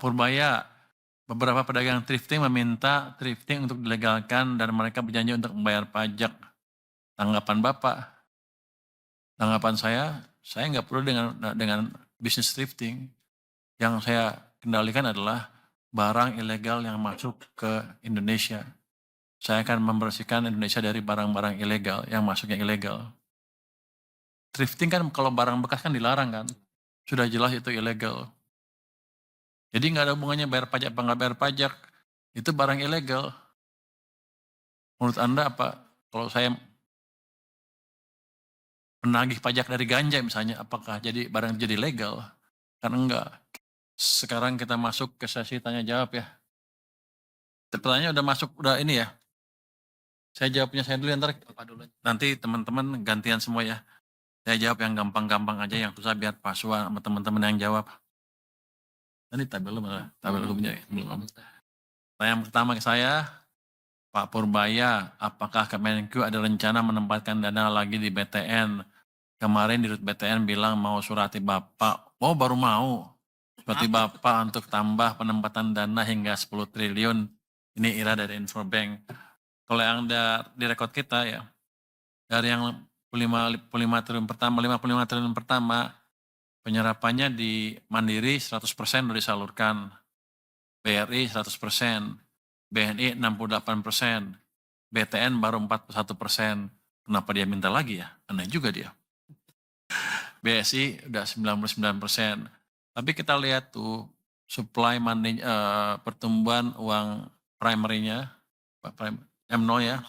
Purbaya, beberapa pedagang thrifting meminta thrifting untuk dilegalkan dan mereka berjanji untuk membayar pajak. Tanggapan Bapak? Tanggapan saya nggak perlu dengan bisnis thrifting. Yang saya kendalikan adalah barang ilegal yang masuk ke Indonesia. Saya akan membersihkan Indonesia dari barang-barang ilegal yang masuk yang ilegal. Thrifting kan kalau barang bekas kan dilarang kan? Sudah jelas itu ilegal. Jadi nggak ada hubungannya bayar pajak apa nggak bayar pajak. Itu barang ilegal. Menurut Anda apa? Kalau saya menagih pajak dari ganja misalnya, apakah jadi barang jadi legal? Kan enggak. Sekarang kita masuk ke sesi tanya jawab ya. Pertanyaannya udah masuk, udah ini ya. Saya jawabnya saya dulu, ntar nanti teman-teman gantian semua ya. Saya jawab yang gampang-gampang aja, yang susah biar Pak Sua sama teman-teman yang jawab. Ini tabel lu mana? Tabel lu punya ya? Belum. Yang pertama ke saya, Pak Purbaya, apakah Kemenku ada rencana menempatkan dana lagi di BTN? Kemarin di BTN bilang mau surati Bapak. Oh baru mau. Surati Bapak untuk tambah penempatan dana hingga 10 triliun. Ini Ira dari Infobank. Kalau yang ada di rekod kita ya, dari yang 55 triliun pertama, 55 triliun pertama, penyerapannya di Mandiri 100% sudah disalurkan. BRI 100%, BNI 68%, BTN baru 41%. Kenapa dia minta lagi ya? Aneh juga dia. BSI udah 99%. Tapi kita lihat tuh supply money, pertumbuhan uang primary-nya, M0 ya,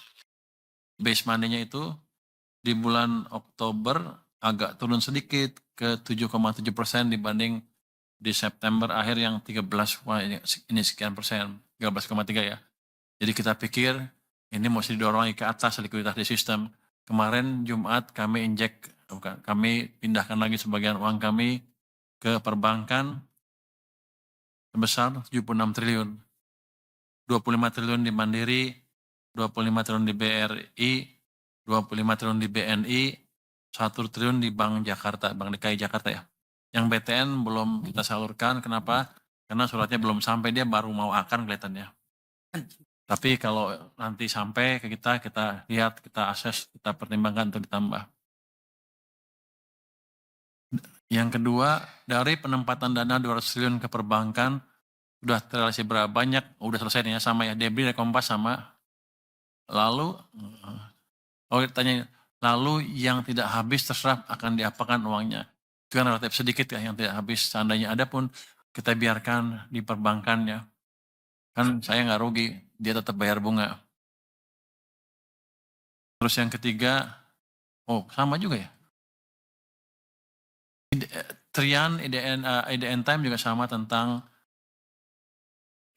base money-nya itu di bulan Oktober agak turun sedikit ke 7,7% dibanding di September akhir yang 13, wah ini sekian persen, 13,3 ya. Jadi kita pikir ini mesti didorong ke atas likuiditas di sistem. Kemarin Jumat kami pindahkan lagi sebagian uang kami ke perbankan sebesar 76 triliun. 25 triliun di Mandiri, 25 triliun di BRI, 25 triliun di BNI, 1 triliun di Bank Jakarta, Bank DKI Jakarta ya. Yang BTN belum kita salurkan, kenapa? Karena suratnya belum sampai, dia baru mau akan kelihatannya. Tapi kalau nanti sampai ke kita lihat, kita akses, kita pertimbangkan untuk ditambah. Yang kedua, dari penempatan dana 200 triliun ke perbankan, sudah terrealisasi berapa banyak? Udah selesai nih ya, sama ya, Debri, Kompas sama. Lalu, tanya, lalu yang tidak habis terserap akan diapakan uangnya? Itu kan relatif sedikit ya yang tidak habis, seandainya ada pun kita biarkan di perbankannya. Kan saya nggak rugi, dia tetap bayar bunga. Terus yang ketiga, sama juga ya. Trian, IDN Time juga sama tentang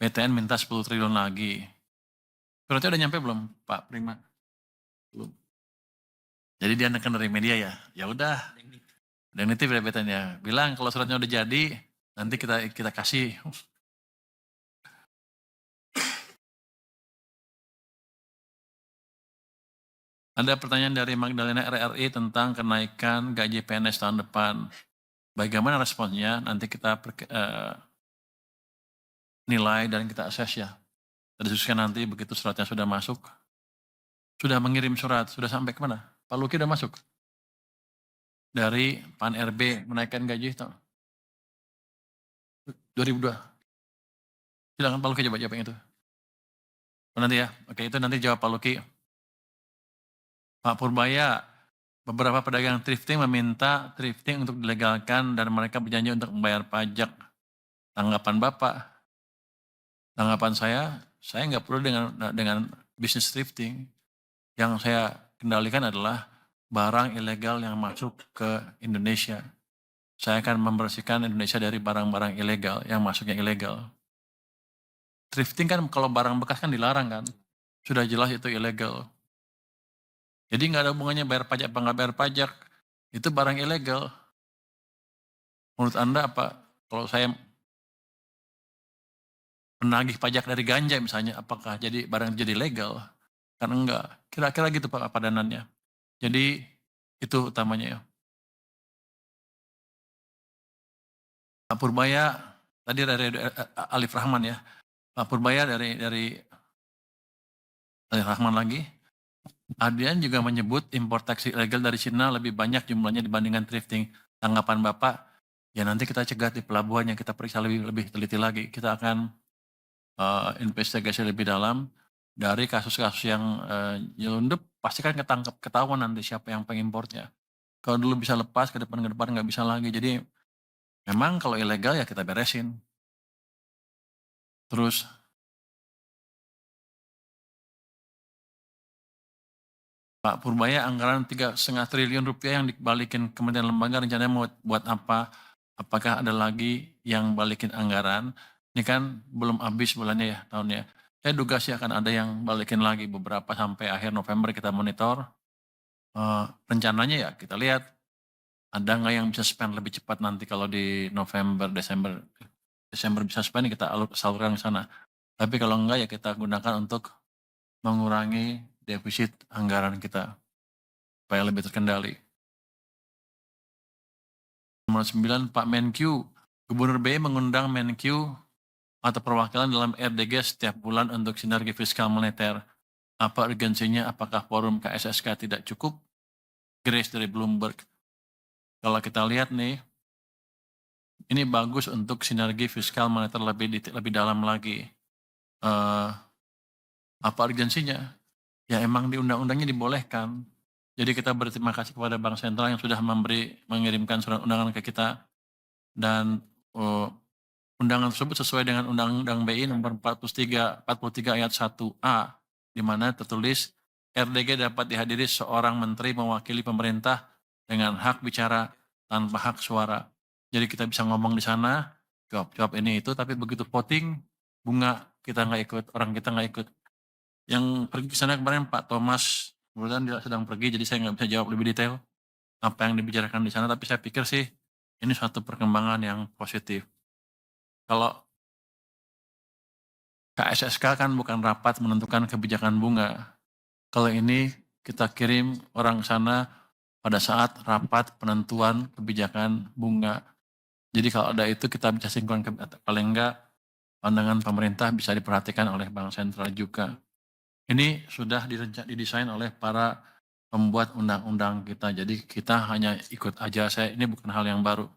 BTN minta 10 triliun lagi. Suratnya udah nyampe belum Pak Prima? Belum. Jadi dia nekan dari media ya. Ya udah. Dan itu BTN ya. Bilang kalau suratnya udah jadi, nanti kita kasih. Ada pertanyaan dari Magdalena RRI tentang kenaikan gaji PNS tahun depan. Bagaimana responnya? Nanti kita nilai dan kita akses ya. Kita diskusikan nanti begitu suratnya sudah masuk. Sudah mengirim surat, sudah sampai kemana? Pak Luki udah masuk? Dari Pan RB menaikkan gaji tahun 2002. Silakan Pak Luki coba jawab yang itu. Nanti ya, oke itu nanti jawab Pak Luki. Pak Purbaya, beberapa pedagang thrifting meminta thrifting untuk dilegalkan dan mereka berjanji untuk membayar pajak. Tanggapan Bapak? Tanggapan saya nggak perlu dengan bisnis thrifting. Yang saya kendalikan adalah barang ilegal yang masuk ke Indonesia. Saya akan membersihkan Indonesia dari barang-barang ilegal yang masuk yang ilegal. Thrifting kan kalau barang bekas kan dilarang kan? Sudah jelas itu ilegal. Jadi nggak ada hubungannya bayar pajak apa nggak bayar pajak. Itu barang ilegal. Menurut Anda apa? Kalau saya menagih pajak dari ganja misalnya, apakah jadi barang jadi legal? Kan enggak. Kira-kira gitu Pak padanannya. Jadi itu utamanya ya. Pak Purbaya, tadi dari Alif Rahman ya, Pak Purbaya dari Alif Rahman lagi. Adrian juga menyebut impor taksi ilegal dari Cina lebih banyak jumlahnya dibandingkan thrifting. Tanggapan Bapak, ya nanti kita cegat di pelabuhan yang kita periksa lebih teliti lagi. Kita akan investigasi lebih dalam dari kasus-kasus yang nyelundup, pasti kan ketahuan nanti siapa yang pengimportnya. Kalau dulu bisa lepas, ke depan nggak bisa lagi. Jadi memang kalau ilegal ya kita beresin. Terus Pak Purbaya, anggaran 3,5 triliun rupiah yang dibalikin kementerian lembaga rencananya mau buat apa? Apakah ada lagi yang balikin anggaran? Ini kan belum habis bulannya ya tahunnya. Saya duga sih akan ada yang balikin lagi beberapa sampai akhir November kita monitor. Rencananya ya kita lihat ada nggak yang bisa spend lebih cepat nanti kalau di November, Desember bisa spend kita salurkan ke sana. Tapi kalau enggak ya kita gunakan untuk mengurangi defisit anggaran kita supaya lebih terkendali. Nomor 9, Pak Menkyu, Gubernur BI mengundang Menkyu atau perwakilan dalam RDG setiap bulan untuk sinergi fiskal moneter. Apa urgensinya? Apakah forum KSSK tidak cukup? Grace dari Bloomberg. Kalau kita lihat nih, ini bagus untuk sinergi fiskal moneter lebih dalam lagi. Apa urgensinya? Ya emang di undang-undangnya dibolehkan. Jadi kita berterima kasih kepada Bank Sentral yang sudah mengirimkan surat undangan ke kita. Dan undangan tersebut sesuai dengan Undang-Undang BI nomor 43 ayat 1A, di mana tertulis RDG dapat dihadiri seorang menteri mewakili pemerintah dengan hak bicara tanpa hak suara. Jadi kita bisa ngomong di sana, jawab ini itu, tapi begitu voting, bunga kita nggak ikut, orang kita nggak ikut. Yang pergi ke sana kemarin Pak Thomas, kemudian dia sedang pergi, jadi saya nggak bisa jawab lebih detail apa yang dibicarakan di sana, tapi saya pikir sih ini suatu perkembangan yang positif. Kalau KSSK kan bukan rapat menentukan kebijakan bunga. Kalau ini kita kirim orang sana pada saat rapat penentuan kebijakan bunga. Jadi kalau ada itu kita bisa sinkron, paling enggak pandangan pemerintah bisa diperhatikan oleh Bank Sentral juga. Ini sudah didesain oleh para pembuat undang-undang kita, jadi kita hanya ikut aja. Ini bukan hal yang baru.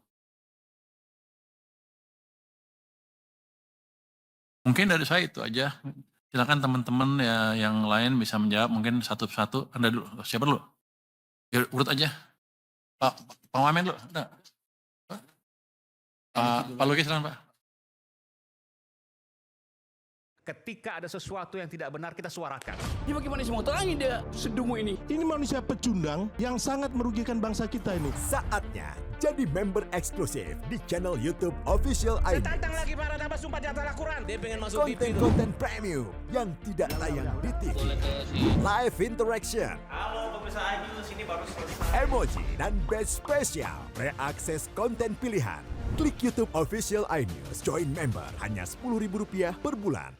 Mungkin dari saya itu aja. Silakan teman-teman ya yang lain bisa menjawab, mungkin satu-satu. Anda dulu, siapa dulu? Ya, urut aja. Pak Wamen dulu, ada? Pak Luki silakan Pak. Ketika ada sesuatu yang tidak benar, kita suarakan. Ya bagaimana semua tahu dia sedungu ini? Ini manusia pecundang yang sangat merugikan bangsa kita ini. Saatnya jadi member eksklusif di channel YouTube Official Saya iNews. tantang lagi para nambah sumpah di antara Quran. Dia pengen masuk TV. Konten-konten premium yang tidak tayang di TV. Live interaction. Halo pemirsa iNews, ini baru selesai. Emoji dan badge spesial. Reakses konten pilihan. Klik YouTube Official iNews. Join member hanya Rp10.000 per bulan.